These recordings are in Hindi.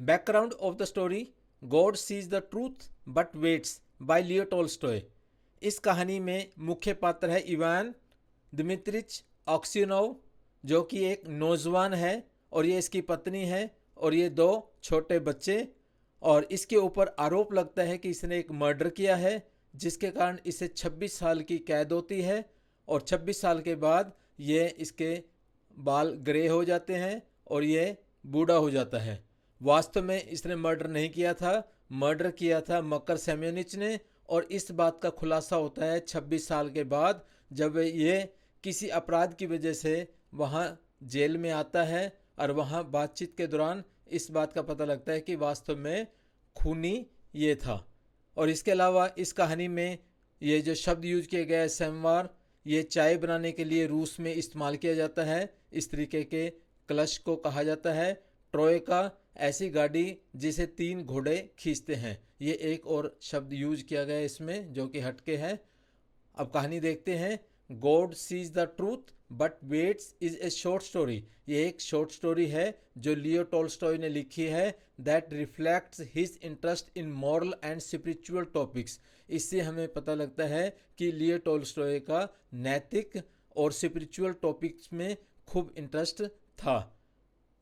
Background of the story, God sees the truth but waits by Leo Tolstoy. इस कहानी में मुख्य पात्र है इवान दिमित्रिच ऑक्सिनोव, जो कि एक नौजवान है और ये इसकी पत्नी है और ये दो छोटे बच्चे। और इसके ऊपर आरोप लगता है कि इसने एक मर्डर किया है, जिसके कारण इसे 26 साल की कैद होती है और 26 साल के बाद ये इसके बाल ग्रे हो जाते हैं और ये बूढ़ा हो जाता है। वास्तव में इसने मर्डर नहीं किया था, मर्डर किया था मकर सेम्योनिच ने। और इस बात का खुलासा होता है 26 साल के बाद, जब ये किसी अपराध की वजह से वहाँ जेल में आता है और वहाँ बातचीत के दौरान इस बात का पता लगता है कि वास्तव में खूनी ये था। और इसके अलावा इस कहानी में ये जो शब्द यूज किए गए सेमवार, ये चाय बनाने के लिए रूस में इस्तेमाल किया जाता है। इस तरीके के क्लच को कहा जाता है। ट्रोयका, ऐसी गाड़ी जिसे 3 घोड़े खींचते हैं, ये एक और शब्द यूज किया गया है इसमें, जो कि हटके है। अब कहानी देखते हैं। God sees the truth but weights is a short story. ये एक शॉर्ट स्टोरी है जो लियो टोल्स्टॉय ने लिखी है, that reflects his interest in moral and spiritual topics. इससे हमें पता लगता है कि लियो टोल्स्टॉय का नैतिक और स्पिरिचुअल टॉपिक्स में खूब इंटरेस्ट था।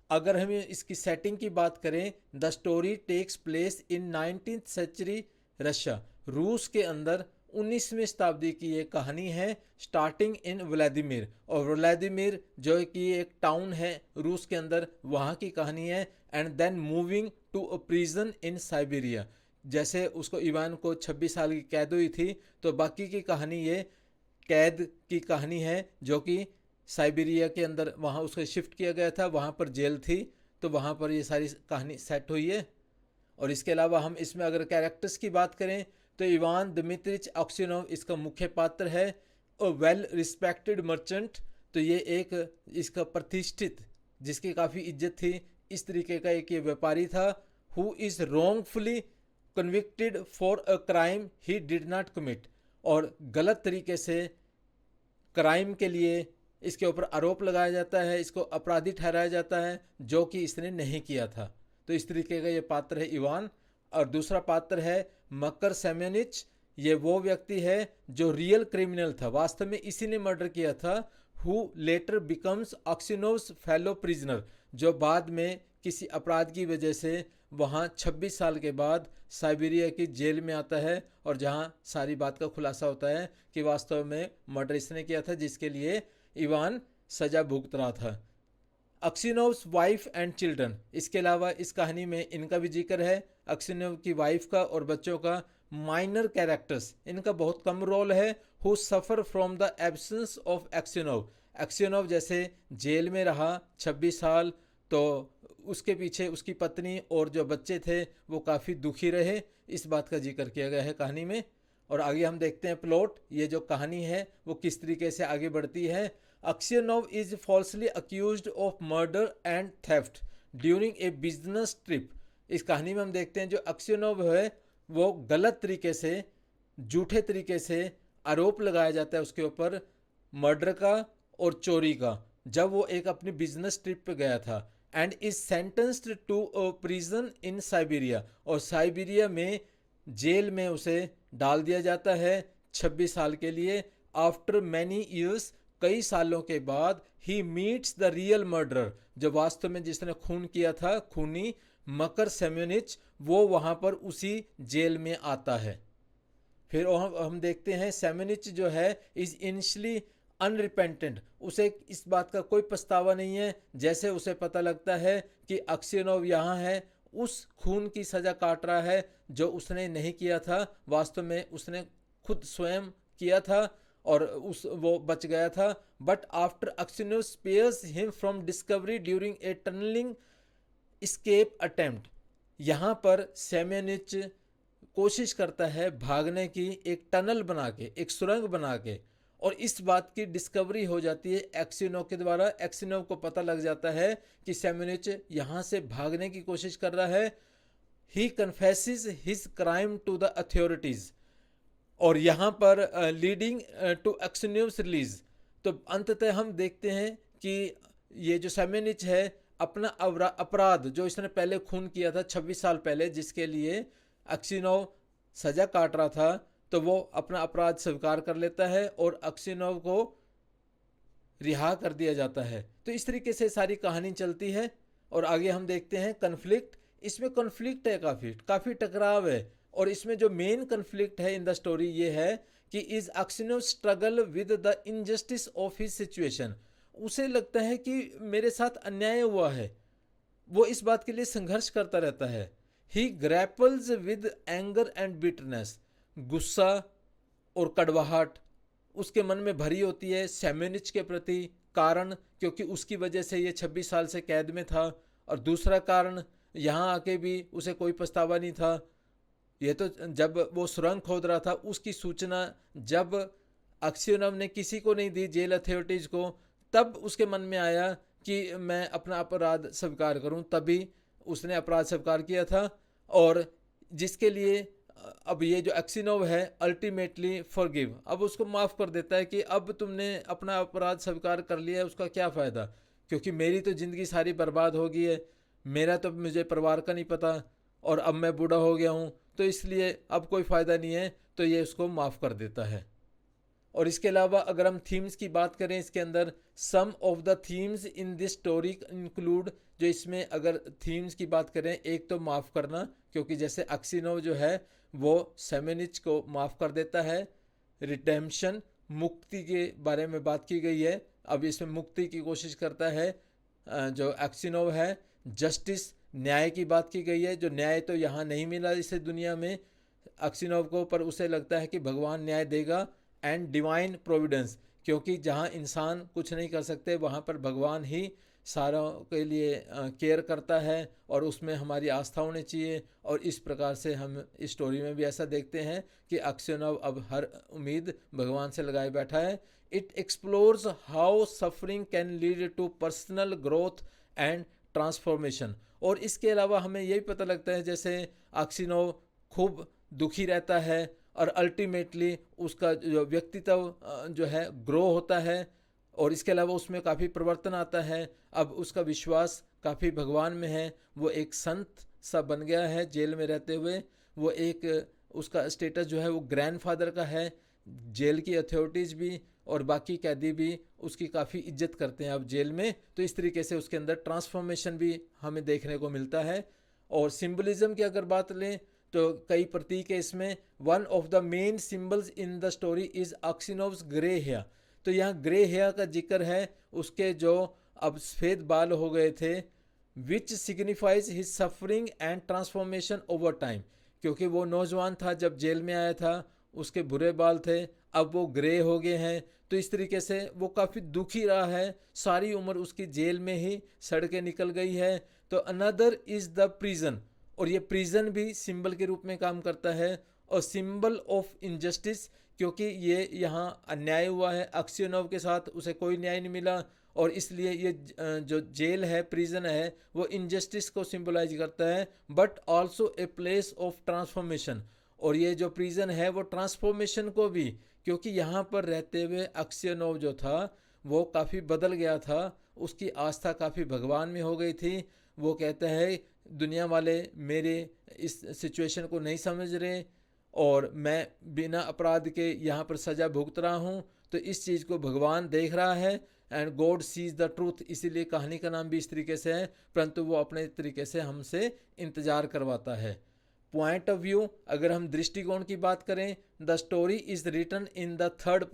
अगर हम इसकी सेटिंग की बात करें, the story takes place in 19th century Russia. रूस के अंदर 19वीं शताब्दी की ये कहानी है, स्टार्टिंग इन व्लादिमीर। और व्लादिमीर जो कि एक टाउन है रूस के अंदर, वहाँ की कहानी है। And then moving to a prison in Siberia. जैसे उसको इवान को 26 साल की कैद हुई थी, तो बाकी की कहानी ये कैद की कहानी है, जो कि साइबेरिया के अंदर वहाँ उसको शिफ्ट किया गया था, वहाँ पर जेल थी, तो वहाँ पर ये सारी कहानी सेट हुई है। और इसके अलावा हम इसमें अगर कैरेक्टर्स की बात करें, तो इवान दिमित्रिच ऑक्सिनोव इसका मुख्य पात्र है। और वेल रिस्पेक्टेड मर्चेंट, तो ये एक इसका प्रतिष्ठित, जिसकी काफ़ी इज्जत थी, इस तरीके का एक ये व्यापारी था। Who is wrongfully convicted for a crime he did not commit. और गलत तरीके से क्राइम के लिए इसके ऊपर आरोप लगाया जाता है, इसको अपराधी ठहराया जाता है, जो कि इसने नहीं किया था। तो इस तरीके का ये पात्र है इवान। और दूसरा पात्र है मकर सेम्योनिच। ये वो व्यक्ति है जो रियल क्रिमिनल था, वास्तव में इसी ने मर्डर किया था। Who later becomes Aksionov's fellow prisoner, जो बाद में किसी अपराध की वजह से वहाँ 26 साल के बाद साइबेरिया की जेल में आता है, और जहाँ सारी बात का खुलासा होता है कि वास्तव में मर्डर इसने किया था, जिसके लिए इवान सजा भुगत रहा था। अक्सिनोव्स वाइफ एंड चिल्ड्रन, इसके अलावा इस कहानी में इनका भी जिक्र है, अक्सिनोव की वाइफ का और बच्चों का। माइनर कैरेक्टर्स, इनका बहुत कम रोल है। Who suffer from the absence of Aksionov. Aksionov जैसे जेल में रहा 26 साल, तो उसके पीछे उसकी पत्नी और जो बच्चे थे वो काफ़ी दुखी रहे, इस बात का जिक्र किया गया है कहानी में। और आगे हम देखते हैं प्लॉट, ये जो कहानी है वो किस तरीके से आगे बढ़ती है। Aksionov is falsely accused of murder and theft during a business trip. इस कहानी में हम देखते हैं जो अक्सिनोव है वो गलत तरीके से, झूठे तरीके से आरोप लगाया जाता है उसके ऊपर मर्डर का और चोरी का, जब वो एक अपनी बिजनेस ट्रिप पे गया था। And is sentenced to a prison in Siberia, और साइबेरिया में जेल में उसे डाल दिया जाता है 26 साल के लिए। आफ्टर मैनी ईयर्स, कई सालों के बाद, he meets the real murderer, जो वास्तव में जिसने खून किया था, खूनी मकर सेम्योनिच, वो वहाँ पर उसी जेल में आता है। फिर हम देखते हैं सेम्योनिच जो है इज इनिशियली अनरिपेंटेंट। उसे इस बात का कोई पछतावा नहीं है। जैसे उसे पता लगता है कि अक्सिनोव यहाँ है, उस खून की सज़ा काट रहा है जो उसने नहीं किया था, वास्तव में उसने खुद स्वयं किया था और वो बच गया था। But after Aksionov spares him from discovery during a tunnelling escape attempt, यहाँ पर सेम्योनिच कोशिश करता है भागने की, एक टनल बना के, एक सुरंग बना के, और इस बात की डिस्कवरी हो जाती है एक्सिनोव के द्वारा। एक्सिनोव को पता लग जाता है कि सेम्योनिच यहाँ से भागने की कोशिश कर रहा है। He confesses his crime to the authorities, और यहाँ पर लीडिंग टू एक्सिनोव्स रिलीज। तो अंततः हम देखते हैं कि ये जो सेम्योनिच है अपना अपराध जो इसने पहले खून किया था 26 साल पहले, जिसके लिए अक्सिनोव सजा काट रहा था, तो वो अपना अपराध स्वीकार कर लेता है और अक्सिनोव को रिहा कर दिया जाता है। तो इस तरीके से सारी कहानी चलती है। और आगे हम देखते हैं कन्फ्लिक्ट। इसमें कन्फ्लिक्ट है, काफ़ी टकराव है। और इसमें जो मेन कन्फ्लिक्ट है इन द स्टोरी ये है कि is Aksionov struggle with the injustice of his situation. उसे लगता है कि मेरे साथ अन्याय हुआ है, वो इस बात के लिए संघर्ष करता रहता है। ही ग्रैपल्स विद एंगर एंड बिटरनेस। गुस्सा और कड़वाहट उसके मन में भरी होती है सेमेनिच के प्रति। कारण क्योंकि उसकी वजह से ये 26 साल से कैद में था, और दूसरा कारण यहाँ आके भी उसे कोई पछतावा नहीं था। ये तो जब वो सुरंग खोद रहा था उसकी सूचना जब अक्सियोनोव ने किसी को नहीं दी, जेल अथॉरिटीज़ को, तब उसके मन में आया कि मैं अपना अपराध स्वीकार करूं। तभी उसने अपराध स्वीकार किया था, और जिसके लिए अब ये जो अक्सिनोव है अल्टीमेटली फॉरगिव, अब उसको माफ़ कर देता है कि अब तुमने अपना अपराध स्वीकार कर लिया है, उसका क्या फ़ायदा, क्योंकि मेरी तो ज़िंदगी सारी बर्बाद हो गई है, मेरा तो मुझे परिवार का नहीं पता, और अब मैं बूढ़ा हो गया हूँ, तो इसलिए अब कोई फ़ायदा नहीं है। तो ये उसको माफ़ कर देता है। और इसके अलावा अगर हम थीम्स की बात करें इसके अंदर, some of the themes in this story include, जो इसमें अगर थीम्स की बात करें, एक तो माफ़ करना, क्योंकि जैसे अक्सिनोव जो है वो सेमेनिच को माफ़ कर देता है। रिडेम्पशन, मुक्ति के बारे में बात की गई है, अब इसमें मुक्ति की कोशिश करता है जो अक्सिनोव है। जस्टिस, न्याय की बात की गई है, जो न्याय तो यहाँ नहीं मिला इसे दुनिया में अक्सिनोव को, पर उसे लगता है कि भगवान न्याय देगा। एंड डिवाइन प्रोविडेंस, क्योंकि जहाँ इंसान कुछ नहीं कर सकते वहाँ पर भगवान ही सारों के लिए केयर करता है, और उसमें हमारी आस्था होनी चाहिए। और इस प्रकार से हम इस स्टोरी में भी ऐसा देखते हैं कि अक्सिनोव अब हर उम्मीद भगवान से लगाए बैठा है। It explores how suffering can lead to personal growth and transformation. और इसके अलावा हमें यही पता लगता है जैसे अक्सिनोव खूब दुखी रहता है, और अल्टीमेटली उसका जो व्यक्तित्व जो है ग्रो होता है, और इसके अलावा उसमें काफ़ी परिवर्तन आता है। अब उसका विश्वास काफ़ी भगवान में है, वो एक संत सा बन गया है जेल में रहते हुए। वो एक उसका स्टेटस जो है वो ग्रैंडफादर का है। जेल की अथॉरिटीज़ भी और बाकी कैदी भी उसकी काफ़ी इज्जत करते हैं अब जेल में। तो इस तरीके से उसके अंदर ट्रांसफॉर्मेशन भी हमें देखने को मिलता है। और सिंबलिज्म की अगर बात लें तो कई प्रतीक है इसमें। One of the main symbols in the story is Aksionov's grey hair. तो यहाँ ग्रे हेयर का जिक्र है, उसके जो अब सफ़ेद बाल हो गए थे, which signifies his suffering and transformation over time. क्योंकि वो नौजवान था जब जेल में आया था, उसके बुरे बाल थे, अब वो ग्रे हो गए हैं। तो इस तरीके से वो काफ़ी दुखी रहा है, सारी उम्र उसकी जेल में ही सड़ के निकल गई है। तो अनदर इज़ द प्रिजन, और ये प्रिजन भी सिंबल के रूप में काम करता है, और सिंबल ऑफ इनजस्टिस, क्योंकि ये यहाँ अन्याय हुआ है अक्सियोनोव के साथ, उसे कोई न्याय नहीं मिला, और इसलिए ये जो जेल है, प्रिजन है, वो इनजस्टिस को सिंबलाइज करता है, but also a place of transformation. और ये जो प्रिजन है वो ट्रांसफॉर्मेशन को भी, क्योंकि यहाँ पर रहते हुए अक्सियोनोव जो था वो काफ़ी बदल गया था, उसकी आस्था काफ़ी भगवान में हो गई थी। वो कहता है दुनिया वाले मेरे इस सिचुएशन को नहीं समझ रहे, और मैं बिना अपराध के यहाँ पर सज़ा भुगत रहा हूँ, तो इस चीज़ को भगवान देख रहा है, and God sees the truth. इसीलिए कहानी का नाम भी इस तरीके से है, परंतु वो अपने तरीके से हमसे इंतज़ार करवाता है। पॉइंट ऑफ व्यू, अगर हम दृष्टिकोण की बात करें, the story is written in the third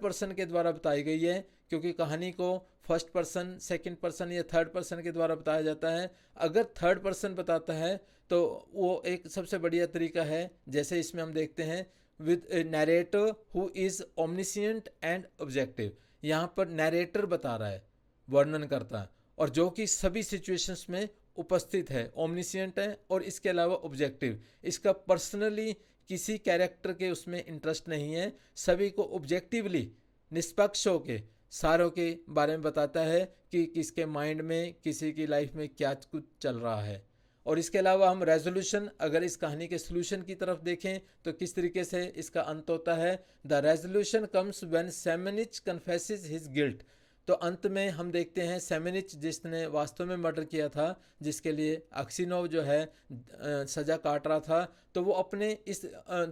person के द्वारा बताई गई है, क्योंकि कहानी को फर्स्ट पर्सन, सेकंड पर्सन या थर्ड पर्सन के द्वारा बताया जाता है। अगर थर्ड पर्सन बताता है तो वो एक सबसे बढ़िया तरीका है। जैसे इसमें हम देखते हैं with narrator who is omniscient and objective. यहाँ पर नैरेटर बता रहा है, वर्णन करता है, और जो कि सभी सिचुएशंस में उपस्थित है, ओमनिशिएंट है, और इसके अलावा ऑब्जेक्टिव। इसका पर्सनली किसी कैरेक्टर के उसमें इंटरेस्ट नहीं है, सभी को ऑब्जेक्टिवली निष्पक्ष होके सारों के बारे में बताता है कि किसके माइंड में, किसी की लाइफ में क्या कुछ चल रहा है। और इसके अलावा हम रेजोल्यूशन, अगर इस कहानी के सोल्यूशन की तरफ देखें तो किस तरीके से इसका अंत होता है। The resolution comes when Semenich confesses his guilt. तो अंत में हम देखते हैं सेमेनिच जिसने वास्तव में मर्डर किया था, जिसके लिए अक्सिनोव जो है सज़ा काट रहा था, तो वो अपने इस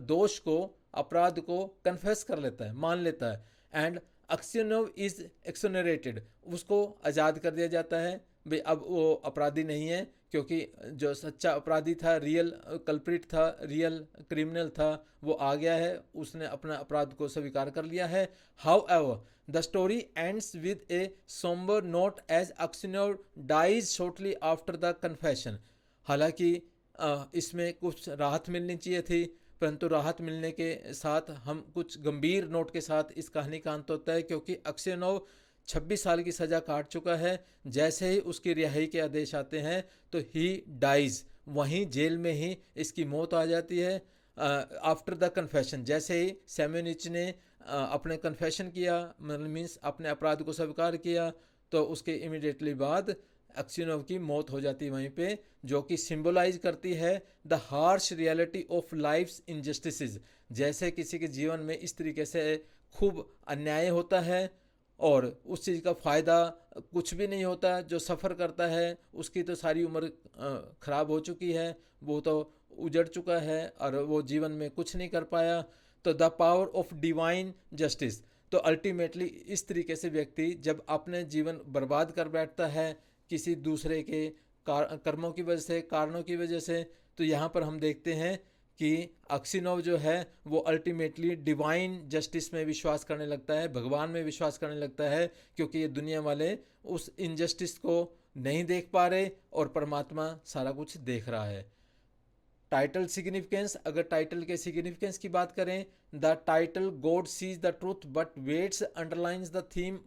दोष को, अपराध को कन्फेस कर लेता है, मान लेता है, एंड अक्सिनोव इज़ एक्सोनरेटेड, उसको आज़ाद कर दिया जाता है। भाई अब वो अपराधी नहीं है, क्योंकि जो सच्चा अपराधी था, रियल कल्प्रिट था, रियल क्रिमिनल था, वो आ गया है, उसने अपना अपराध को स्वीकार कर लिया है। However the story ends with a sombre note as Aksionov dies shortly after the confession. हालांकि इसमें कुछ राहत मिलनी चाहिए थी, परंतु राहत मिलने के साथ हम कुछ गंभीर नोट के साथ इस कहानी का अंत होता है, क्योंकि अक्सिनोव 26 साल की सज़ा काट चुका है। जैसे ही उसकी रिहाई के आदेश आते हैं तो ही डाइज, वहीं जेल में ही इसकी मौत आ जाती है। आफ्टर द कन्फेशन, जैसे ही सेमेनिच ने अपने कन्फेशन किया, मतलब मीन्स अपने अपराध को स्वीकार किया, तो उसके इमिडिएटली बाद अक्सिनोव की मौत हो जाती है वहीं पे, जो कि सिंबलाइज करती है the harsh reality of life's injustices. जैसे किसी के जीवन में इस तरीके से खूब अन्याय होता है और उस चीज़ का फ़ायदा कुछ भी नहीं होता, जो सफ़र करता है उसकी तो सारी उम्र ख़राब हो चुकी है, वो तो उजड़ चुका है और वो जीवन में कुछ नहीं कर पाया। तो the power of divine justice, तो अल्टीमेटली इस तरीके से व्यक्ति जब अपने जीवन बर्बाद कर बैठता है किसी दूसरे के कर्मों की वजह से, कारणों की वजह से, तो यहाँ पर हम देखते हैं कि अक्सिनोव जो है वो अल्टीमेटली डिवाइन जस्टिस में विश्वास करने लगता है, भगवान में विश्वास करने लगता है, क्योंकि ये दुनिया वाले उस इनजस्टिस को नहीं देख पा रहे और परमात्मा सारा कुछ देख रहा है। टाइटल सिग्निफिकेंस, अगर टाइटल के सिग्निफिकेंस की बात करें, the title God sees the truth but weights underlines the theme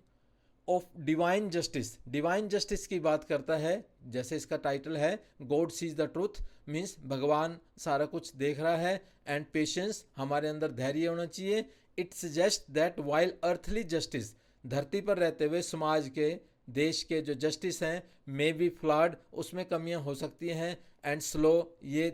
of divine justice. Divine justice की बात करता है, जैसे इसका टाइटल है God sees the truth, means भगवान सारा कुछ देख रहा है, एंड पेशेंस, हमारे अंदर धैर्य होना चाहिए। It suggest that while earthly justice, धरती पर रहते हुए समाज के, देश के जो जस्टिस हैं, मे बी फ्लॉड, उसमें कमियां हो सकती हैं, एंड स्लो, ये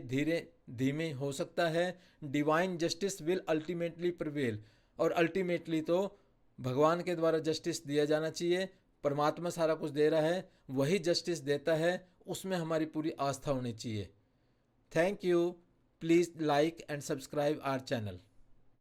धीमे हो सकता है। Divine justice will ultimately prevail, और अल्टीमेटली तो भगवान के द्वारा जस्टिस दिया जाना चाहिए। परमात्मा सारा कुछ दे रहा है, वही जस्टिस देता है, उसमें हमारी पूरी आस्था होनी चाहिए। Thank you. Please like and subscribe our channel.